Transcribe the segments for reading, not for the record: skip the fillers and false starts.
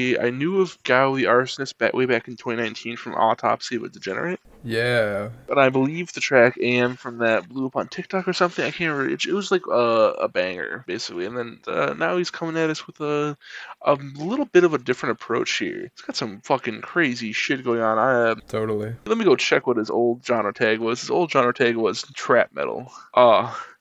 I knew of Gao the Arsonist way back in 2019 from Autopsy of a Degenerate. Yeah, But I believe the track AM from that blew up on TikTok or something. I can't remember. It was like a banger, basically. And then now he's coming at us with a little bit of a different approach here. It's got some fucking crazy shit going on. totally. Let me go check what his old genre tag was. His old genre tag was trap metal.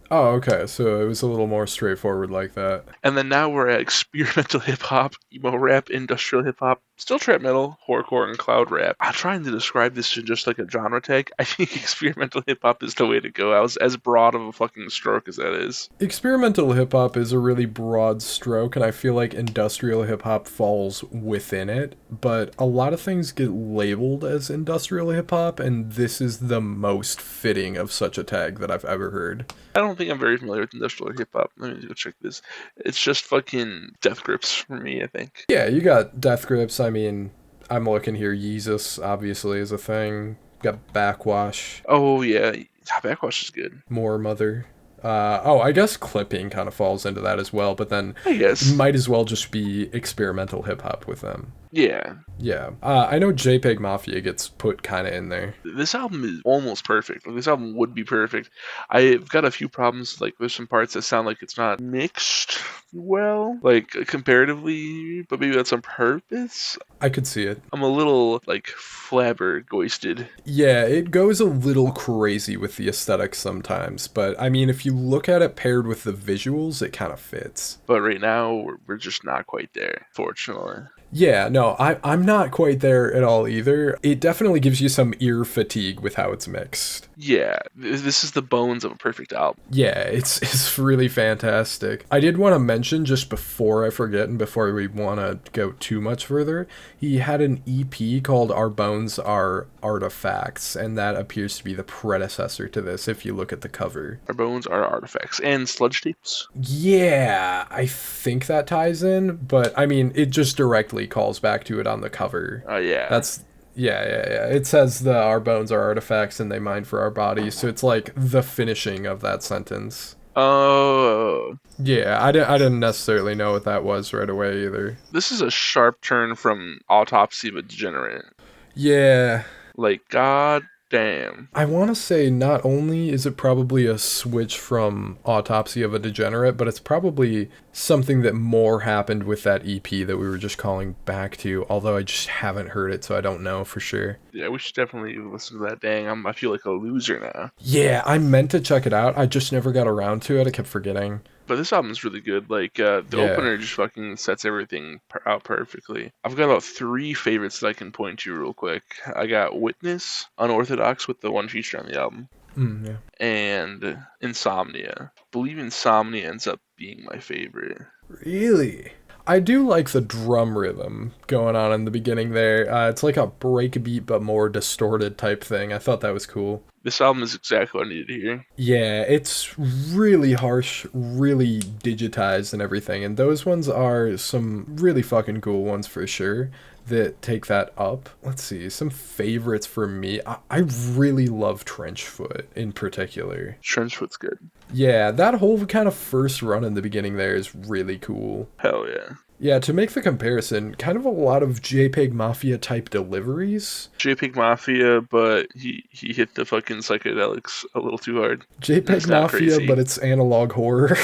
Oh, okay, so it was a little more straightforward like that. And then now we're at experimental hip hop, emo rap, industrial hip hop, still trap metal, horrorcore, and cloud rap. I'm trying to describe this in just like a genre tag. I think experimental hip hop is the way to go. I was as broad of a fucking stroke as that is. Experimental hip hop is a really broad stroke, and I feel like industrial hip hop falls within it, but a lot of things get labeled as industrial hip hop, and this is the most fitting of such a tag that I've ever heard. I don't think I'm very familiar with industrial hip hop. Let me go check this. It's just fucking death grips for me, I think. Yeah, you got death grips. I mean, I'm looking here. Yeezus obviously is a thing. Got backwash. Oh yeah, Backwash is good. More mother. I guess clipping kind of falls into that as well, but then I it guess. might as well just be experimental hip hop with them. Yeah. Yeah. I know JPEG Mafia gets put kind of in there. This album is almost perfect. Like, this album would be perfect. I've got a few problems. Like there's some parts that sound like it's not mixed well, like comparatively, but maybe that's on purpose. I could see it. I'm a little like flabbergasted. Yeah, it goes a little crazy with the aesthetics sometimes, but I mean, if you look at it paired with the visuals, it kind of fits. But right now we're just not quite there, fortunately. Yeah, no, I'm not quite there at all either. It definitely gives you some ear fatigue with how it's mixed. Yeah, this is the bones of a perfect album. Yeah, it's really fantastic. I did want to mention just before I forget and before we want to go too much further, he had an EP called Our Bones Are Artifacts, and that appears to be the predecessor to this if you look at the cover. Our bones are artifacts and sludge tapes. Yeah, I think that ties in, but I mean, it just directly calls back to it on the cover. Yeah. That's yeah. It says the our bones are artifacts and they mine for our bodies, so it's like the finishing of that sentence. Oh. Yeah, I didn't necessarily know what that was right away either. This is a sharp turn from Autopsy of a Degenerate. Yeah, Like, god damn. I want to say not only is it probably a switch from Autopsy of a Degenerate, but it's probably something that more happened with that EP that we were just calling back to, although I just haven't heard it, so I don't know for sure. Yeah, we should definitely listen to that. Dang, I feel like a loser now. Yeah, I meant to check it out. I just never got around to it. I kept forgetting. But this album's really good. Like, the Yeah. opener just fucking sets everything out perfectly. I've got about 3 favorites that I can point to real quick. I got Witness, Unorthodox with the one feature on the album, Yeah. and Insomnia. I believe Insomnia ends up being my favorite. Really? I do like the drum rhythm going on in the beginning there. It's like a breakbeat but more distorted type thing. I thought that was cool. This album is exactly what I needed to hear. Yeah, it's really harsh, really digitized and everything. And those ones are some really fucking cool ones for sure that take that up. Let's see, some favorites for me. I really love Trenchfoot in particular. Trenchfoot's good. Yeah, that whole kind of first run in the beginning there is really cool. Hell yeah. Yeah, to make the comparison, kind of a lot of JPEG Mafia type deliveries. JPEG Mafia, but he hit the fucking psychedelics a little too hard. JPEG That's not Mafia, crazy. but it's analog horror.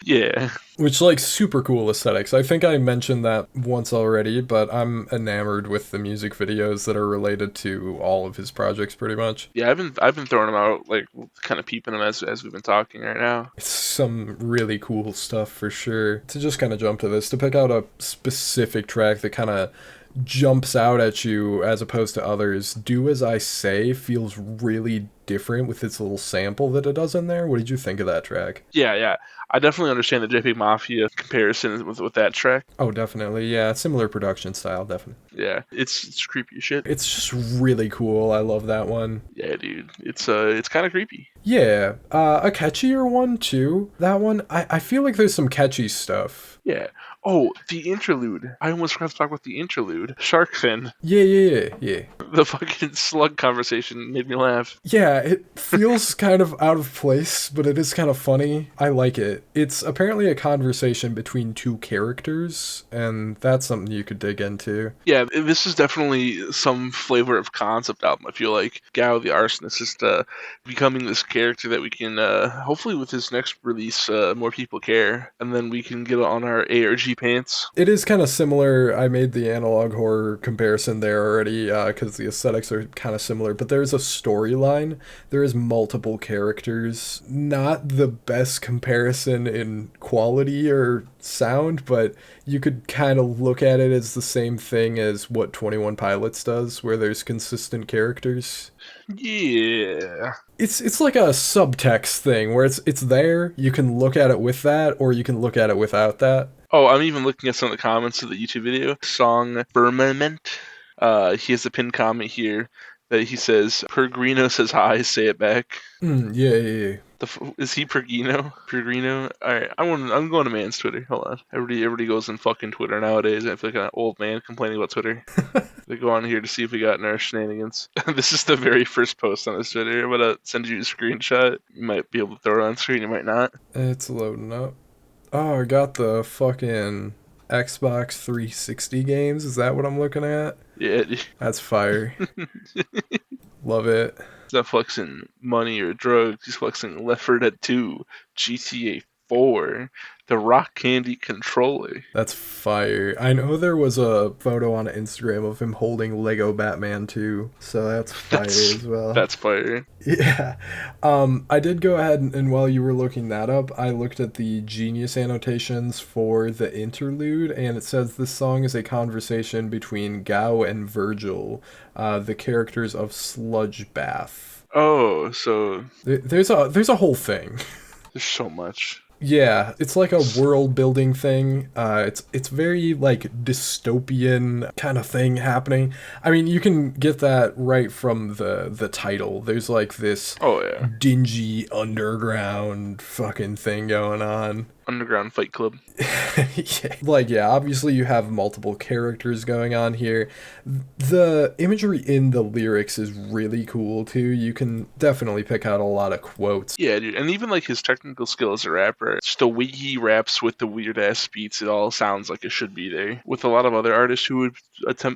Yeah. Which, like, super cool aesthetics. I think I mentioned that once already, but I'm enamored with the music videos that are related to all of his projects, pretty much. Yeah, I've been throwing them out, like, kind of peeping them as we've been talking right now. It's some really cool stuff for sure. To just kind of jump to this, to pick out a specific track that kind of jumps out at you as opposed to others, Do As I Say feels really different with its little sample that it does in there. What did you think of that track? Yeah. I definitely understand the JPEG Mafia comparison with that track. Oh, definitely. Yeah, similar production style, definitely. Yeah, it's creepy as shit. It's just really cool. I love that one. Yeah, dude. It's kind of creepy. Yeah, a catchier one too. That one, I feel like there's some catchy stuff. Yeah. Oh, the interlude. I almost forgot to talk about the interlude. Shark Fin. Yeah. The fucking slug conversation made me laugh. Yeah, it feels kind of out of place, but it is kind of funny. I like it. It's apparently a conversation between two characters, and that's something you could dig into. Yeah, this is definitely some flavor of concept album. I feel like Gao the Arsonist is becoming this character that we can, hopefully with his next release, more people care, and then we can get on our ARG pants. It is kind of similar. I made the analog horror comparison there already because the aesthetics are kind of similar, but there's a storyline. There is multiple characters. Not the best comparison in quality or sound, but you could kind of look at it as the same thing as what 21 Pilots does, where there's consistent characters. Yeah. It's like a subtext thing where it's there. You can look at it with that, or you can look at it without that. Oh, I'm even looking at some of the comments of the YouTube video. Song Firmament. He has a pinned comment here that he says, Pergrino says hi, say it back. Yeah. Is he Pergino? Pergrino? Alright, I'm going to man's Twitter. Hold on. Everybody goes in fucking Twitter nowadays. I feel like an old man complaining about Twitter. They go on here to see if we got in our shenanigans. This is the very first post on his Twitter. I'm gonna send you a screenshot. You might be able to throw it on screen, you might not. It's loading up. Oh, I got the fucking Xbox 360 games. Is that what I'm looking at? Yeah, That's fire. Love it. he's not flexing money or drugs. He's flexing Left 4 Dead 2, GTA 4, the Rock Candy controller. That's fire. I know there was a photo on Instagram of him holding Lego Batman 2, so that's fire as well. That's fire. Yeah. I did go ahead and while you were looking that up, I looked at the Genius annotations for the interlude, and it says this song is a conversation between Gao and Virgil, the characters of Sludge Bath. Oh, so There's a whole thing. there's so much. Yeah, it's like a world building thing. It's very like dystopian kind of thing happening. I mean, you can get that right from the title. There's like this Oh yeah. dingy underground fucking thing going on. Underground Fight Club. Yeah, obviously you have multiple characters going on here. The imagery in the lyrics is really cool too. You can definitely pick out a lot of quotes. Yeah, dude. And even like his technical skill as a rapper, just the way he raps with the weird ass beats, it all sounds like it should be there. With a lot of other artists who would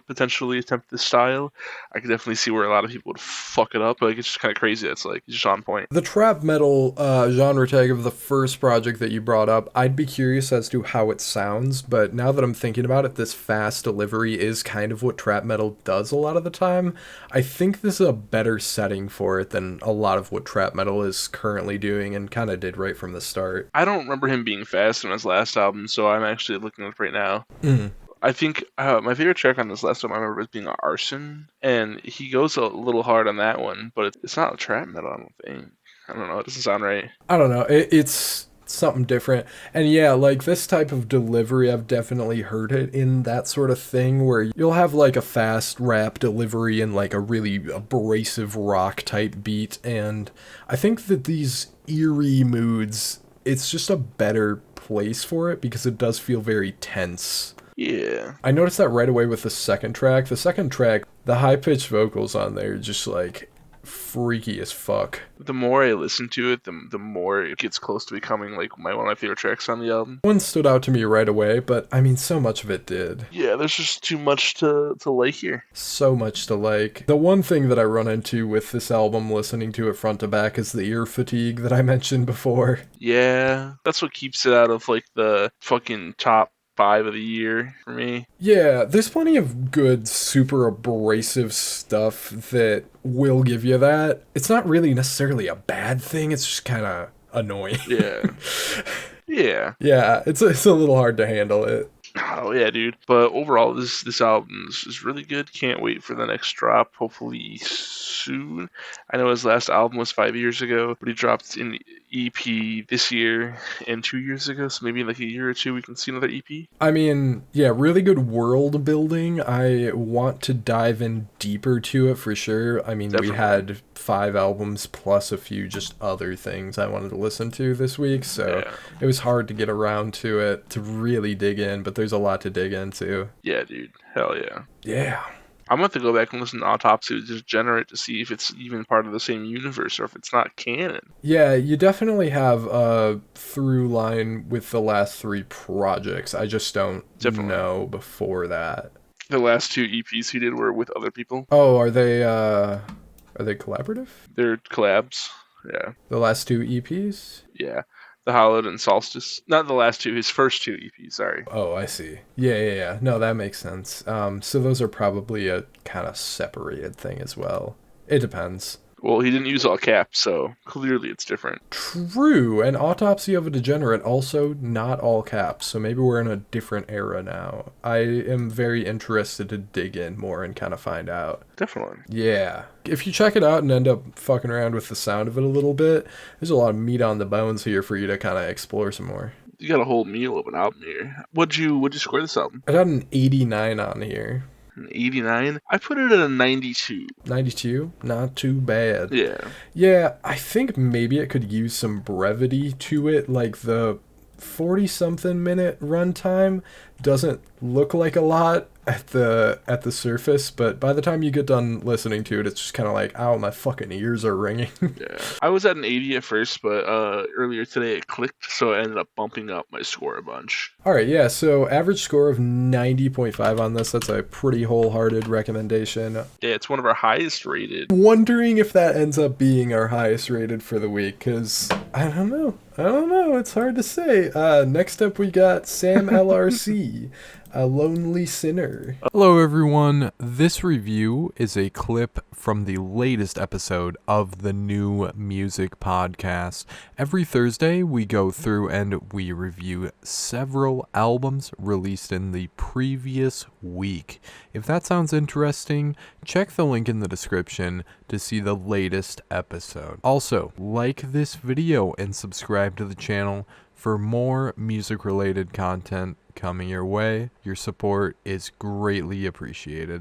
potentially attempt this style, I could definitely see where a lot of people would fuck it up. Like it's just kind of crazy. It's like just on point. The trap metal genre tag of the first project that you brought up, I'd be curious as to how it sounds, but now that I'm thinking about it, this fast delivery is kind of what trap metal does a lot of the time. I think this is a better setting for it than a lot of what trap metal is currently doing and kind of did right from the start. I don't remember him being fast on his last album, so I'm actually looking at it right now. I think my favorite track on this last album I remember as being Arson, and he goes a little hard on that one, but it's not trap metal, I don't think. I don't know, it doesn't sound right. I don't know. It's something different. And yeah, like this type of delivery, I've definitely heard it in that sort of thing where you'll have like a fast rap delivery and like a really abrasive rock type beat. And I think that these eerie moods, it's just a better place for it because it does feel very tense. Yeah. I noticed that right away with the second track. The second track, the high-pitched vocals on there just like freaky as fuck. The more I listen to it, the more it gets close to becoming like one of my favorite tracks on the album. One stood out to me right away, but I mean, so much of it did. Yeah, there's just too much to like here. So much to like. The one thing that I run into with this album, listening to it front to back, is the ear fatigue that I mentioned before. Yeah, that's what keeps it out of like the fucking top 5 of the year for me. Yeah, there's plenty of good, super abrasive stuff that will give you that. It's not really necessarily a bad thing, it's just kind of annoying. Yeah. Yeah. Yeah, it's a little hard to handle it. Oh yeah, dude. But overall, this album is really good. Can't wait for the next drop. Hopefully soon. I know his last album was 5 years ago, but he dropped an EP this year and 2 years ago. So maybe in like a year or two we can see another EP. I mean, yeah, really good world building. I want to dive in deeper to it for sure. I mean, Definitely. we had 5 albums plus a few just other things I wanted to listen to this week, so Yeah. it was hard to get around to it to really dig in, but there's a lot to dig into. Yeah, dude. Hell yeah. Yeah. I'm going to have to go back and listen to Autopsy to Degenerate to see if it's even part of the same universe or if it's not canon. Yeah, you definitely have a through line with the last 3 projects. I just don't Definitely. know before that. The last 2 EPs he did were with other people. Oh, are they collaborative? They're collabs. Yeah. The last 2 EPs? Yeah. The Hallowed and Solstice. Not the last 2, his first 2 EPs, sorry. Oh, I see. Yeah. No, that makes sense. So those are probably a kind of separated thing as well. It depends. Well, he didn't use all caps, so clearly it's different. True, and Autopsy of a Degenerate also not all caps, so maybe we're in a different era now. I am very interested to dig in more and kind of find out. Definitely. Yeah. If you check it out and end up fucking around with the sound of it a little bit, there's a lot of meat on the bones here for you to kind of explore some more. You got a whole meal of an album here. What'd you score this album? I got an 89 on here. An 89? I put it at a 92. 92? Not too bad. Yeah. Yeah, I think maybe it could use some brevity to it, like the 40-something minute runtime doesn't look like a lot at the surface, but by the time you get done listening to it, it's just kind of like, ow, my fucking ears are ringing. Yeah. I was at an 80 at first, but earlier today it clicked, so I ended up bumping up my score a bunch. All right, yeah, so average score of 90.5 on this. That's a pretty wholehearted recommendation. Yeah, it's one of our highest rated. Wondering if that ends up being our highest rated for the week, because I don't know. It's hard to say. Next up, we got Sam LRC, A Lonely Sinner. Hello, everyone. This review is a clip from the latest episode of the New Music Podcast. Every Thursday, we go through and we review several albums released in the previous week. If that sounds interesting, check the link in the description to see the latest episode. Also, like this video and subscribe to the channel for more music-related content coming your way. Your support is greatly appreciated.